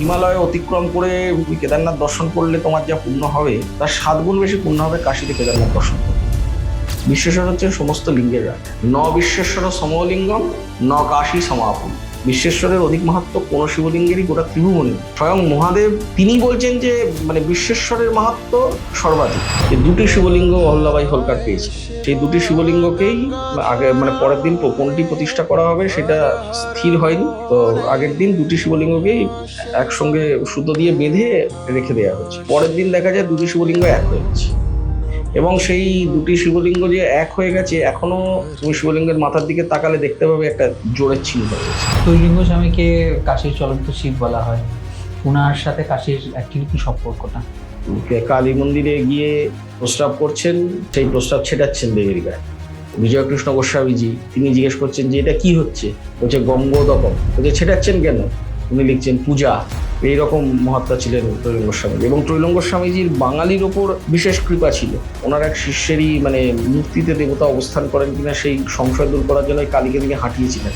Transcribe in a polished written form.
হিমালয় অতিক্রম করে কেদারনাথ দর্শন করলে তোমার যা পুণ্য হবে তার 7 গুণ বেশি পুণ্য হবে কাশীতে কেদারনাথ দর্শন করলে। বিশ্বেশ্বর হচ্ছে সমস্ত লিঙ্গের রাজা। ন বিশ্বেশ্বর সমলিঙ্গম ন কাশী সমাপন। বিশ্বেশ্বরের অধিক মাহাত্ম্য কোন শিবলিঙ্গেরই গোটা ত্রিভুবনে। স্বয়ং মহাদেব তিনি বলছেন যে বিশ্বেশ্বরের মাহাত্ম্য সর্বাধিক। যে দুটি শিবলিঙ্গ অহল্যাবাই হোলকার পেয়েছে, সেই দুটি শিবলিঙ্গকেই আগে পরের দিন কোনটি প্রতিষ্ঠা করা হবে সেটা স্থির হয়নি। তো আগের দিন দুটি শিবলিঙ্গকেই একসঙ্গে সুতো দিয়ে বেঁধে রেখে দেওয়া হচ্ছে। পরের দিন দেখা যায় দুটি শিবলিঙ্গ এক হয়ে গেছে, এবং সেই দুটি শিবলিঙ্গ যে এক হয়ে গেছে এখনো তুমি শিবলিঙ্গের মাথার দিকে তাকালে দেখতে পাবে একটা জোরের চিহ্ন রয়েছে। ত্রৈলিঙ্গ স্বামীকে কাশীর চলন্ত শিব বলা হয়। ওনার সাথে কাশীর কি সম্পর্কটা? কালী মন্দিরে গিয়ে প্রস্রাব করছেন, সেই প্রস্রাব ছেটাচ্ছেন দেবীর গায়ে। বিজয়কৃষ্ণ গোস্বামীজি তিনি জিজ্ঞেস করছেন যে এটা কি হচ্ছে, বলছে গঙ্গোদকম। বলছে ছেটাচ্ছেন কেন? উনি লিখছেন পূজা। এইরকম মহাত্মা ছিলেন ত্রৈলঙ্গ স্বামী। এবং ত্রৈলঙ্গ স্বামীজির বাঙালির ওপর বিশেষ কৃপা ছিল। ওনার এক শিষ্যেরই মূর্তিতে দেবতা অবস্থান করেন কিনা সেই সংশয় দূর করার জন্য কালীকে তিনি হাঁটিয়েছিলেন।